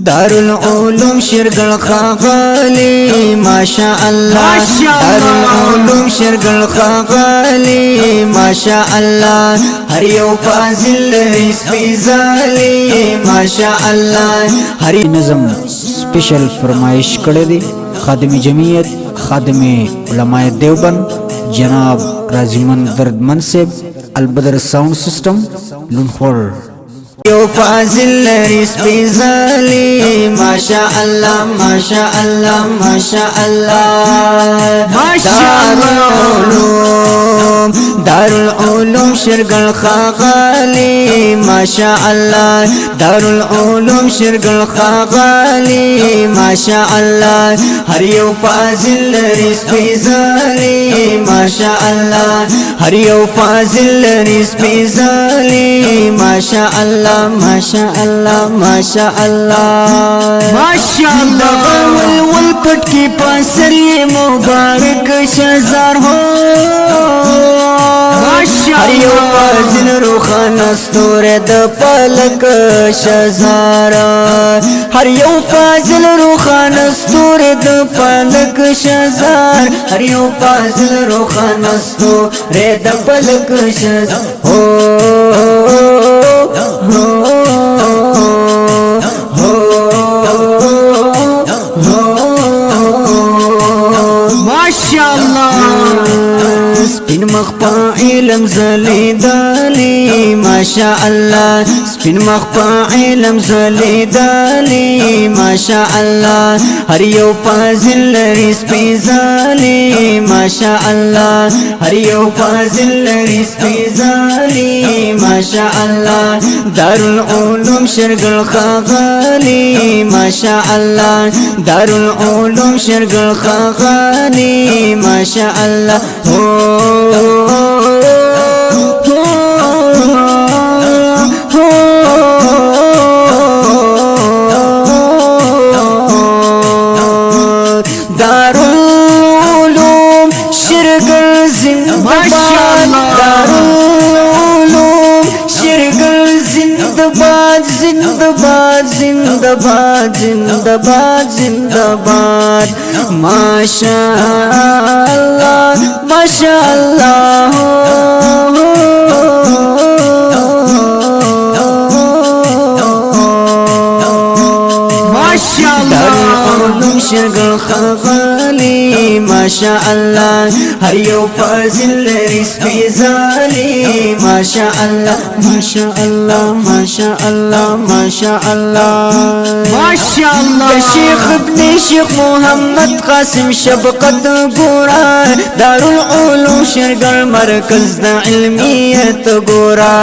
दारुल उलूम शिरगल खागाली माशा अल्लाह दारुल उलूम शिरगल खागाली माशा अल्लाह हर यो फाजिल इस्फिजाली माशा अल्लाह हरी नज़म स्पेशल फरमाइश करे दी खादिम जमीयत खादिम उलमाए देवबंद जनाब राजीमन दर्द मनसिब अलबदर साउंड सिस्टम लुनखोर यो फाजिल इस्फिजाली माशा अल्लाह माशा अल्लाह माशा अल्लाह माशा अल्लाह दारुल उलूम शिरगल खागाली माशा अल्लाह दारुल उलूम शिरगल खागाली माशा अल्लाह हर यो फाजिल इस्फिजाली माशा अल्लाह हर यो फाजिल इस्फिजाली माशा अल्लाह माशा अल्लाह माशा अल्लाह माशा अल्लाह वल पट की पासर ये मुबारक शजार हो हर यो फाजिल रुखाना स्तोरे द पलक शजारा हर यो फाजिल रुखाना स्तोरे द पलक शजार हर यो फाजिल रुखाना स्तोरे द पलक शजार हो स्पिन मखपा इलम ज़लीदाली माशा अल्लाह स्पिन मखपा इलम ज़लीदाली माशा अल्लाह हर यो फाजिल इस्फिजाली माशा अल्लाह हर यो फाजिल इस्फिजाली माशा अल्लाह दारुल उलूम शिरगल खागाली माशा अल्लाह दारुल उलूम शिरगल खागाली माशा अल्लाह हो दारुल उलूम शिरगल जिंदाबाद दारुल उलूम शिरगल जिंदाबाद जिंदाबाद जिंदाबाद जिंदाबाद जिंदाबाद माशा अल्लाह माशा अल्लाह माशा अल्लाह शिरगल खागाली माशा अल्लाह हर यो फाजिल इस्फिजाली माशा अल्लाह माशा अल्लाह माशा अल्लाह माशा अल्लाह माशा अल्लाह शेख इब्ने शेख मोहम्मद कासिम शबकत गोरा दारुल उलूम शिरगल मरकज दा इल्मियत गोरा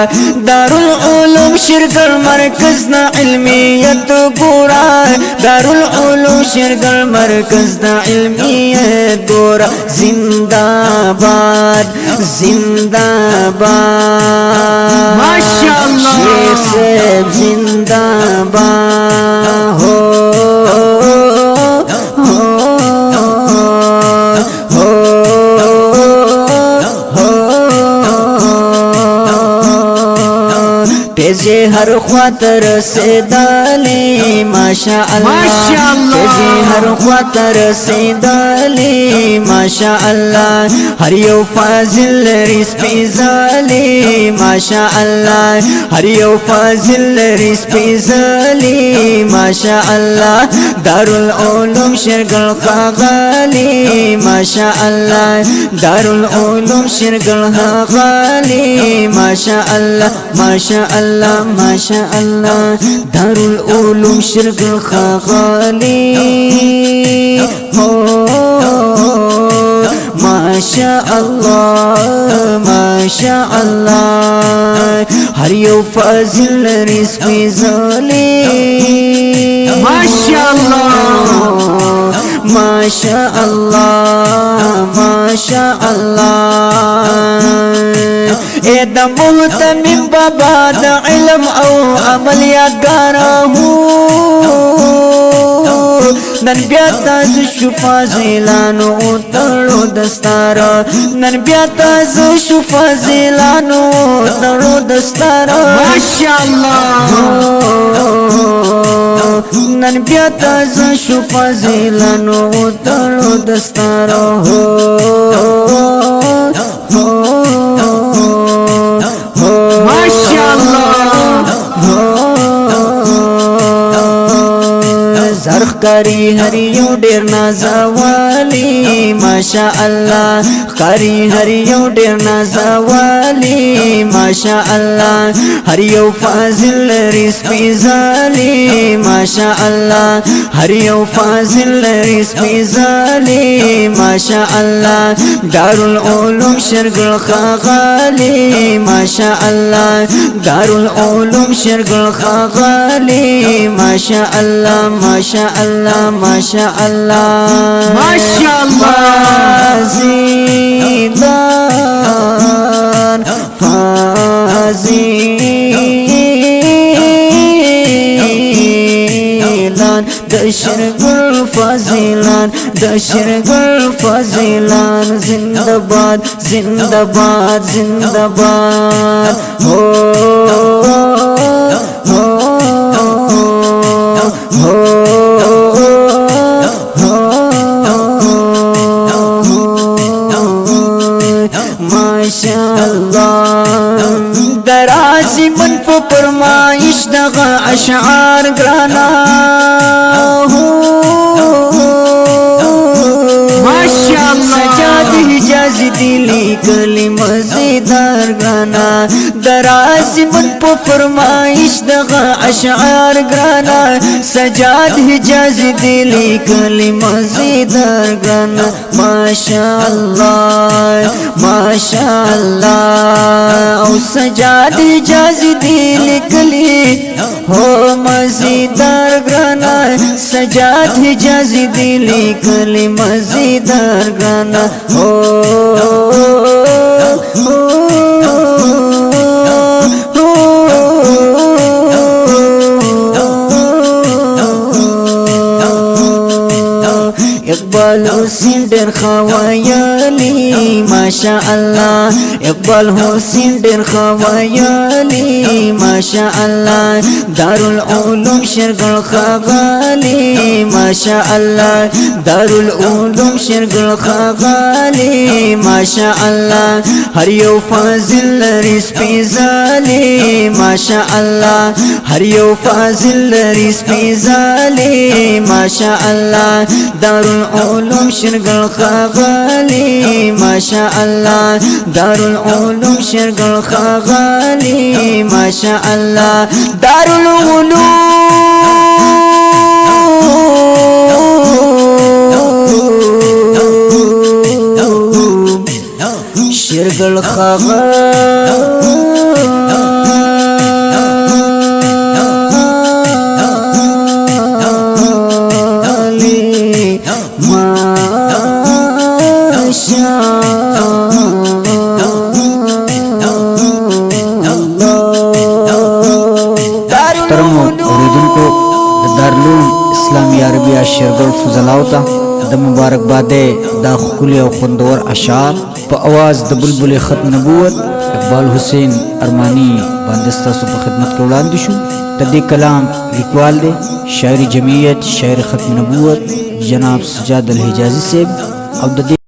दारुल उलूम शिरगल मरकज दा इल्मियत गोरा दारुल उलूम शिरगल मरकज दा इल्मियत गोरा जिंदाबाद जिंदाबाद माशा अल्लाह शेख साहब जिंदाबाद हो तेजे हर ख्वातर से दाली माशा अल्लाह तेजे हर ख्वातर से दाली माशा अल्लाह हर यो फाजिल इस्फिजाली माशा अल्लाह हर यो फाजिल इस्फिजाली माशा अल्लाह दारुल उलूम शिरगल खागाली माशा अल्लाह दारुल उलूम शिरगल खागाली माशा अल्लाह माशा अल्लाह माशा अल्लाह दारुल उलूम शिरगल खागाली हो माशा अल्लाह माशा अल्लाह हर यो फाजिल इस्फिजाली माशा अल्लाह माशा अल्लाह माशा अल्लाह एद मुहतमिम बाबा द इल्म औ अमल यागारा हूँ نن بیا تاسو شو فاضلانو تړو دستار نن بیا تاسو شو فاضلانو تړو دستار ماشاءالله نن بیا تاسو شو فاضلانو تړو دستار زرخ کری هر یو ډیر نازوالی ماشاء الله کری هر یو ډیر نازوالی ماشاء الله هر یو فاضل رسپیزالی ماشاء الله هر یو فاضل رسپیزالی ماشاء الله دارالعلوم شرګل خاغالی ماشاء الله دارالعلوم شرګل خاغالی ماشاء الله ماشاء الله ماشاء الله ماشاء الله زیدان فازیلان دشرگل فازیلان دشرگل فازیلان زندباد زندباد زندباد ہو درازی من په فرمایش دغه اشعار ګرانا ماشاءالله سجاد حجاز دلی کلی مزیدار ګرانا درازی من په فرمایش دغه اشعار ګرانا سجاد حجاز دلی کلی مزیدار ګرانا ماشاءالله ماشاءالله او سجاد حجاز دلی کلی ہو مزیدار ګرانا سجاد حجاز دلی کلی مزیدار ګرانا ہو اقبال حسین ډیر خوایلی ماشاء الله اقبال حسین ډیر خوایلی ماشاء الله دارالعلوم شرګل خاغالی ماشاء الله دارالعلوم شرګل خاغالی ماشاء الله هر یو فاضل رسپیزالی ماشاء الله هر یو فاضل رسپیزالی ماشاء الله دارالعلوم شرګل خاغالی ماشاء الله دارالعلوم شرګل خاغالی ماشاء الله دارالعلوم شرګل اسلامی عربیہ شرګل فضلاو ته د مبارکباد د خولي او خوندور اشعار په आवाज د بلبل ختم نبوت اقبال حسین ارمانی باندې ستاسو په خدمت کې وړاندې شو د دې کلام لیکوال دی شاعر جمعیت شاعر ختم نبوت جناب سجاد الحجازی صاحب او د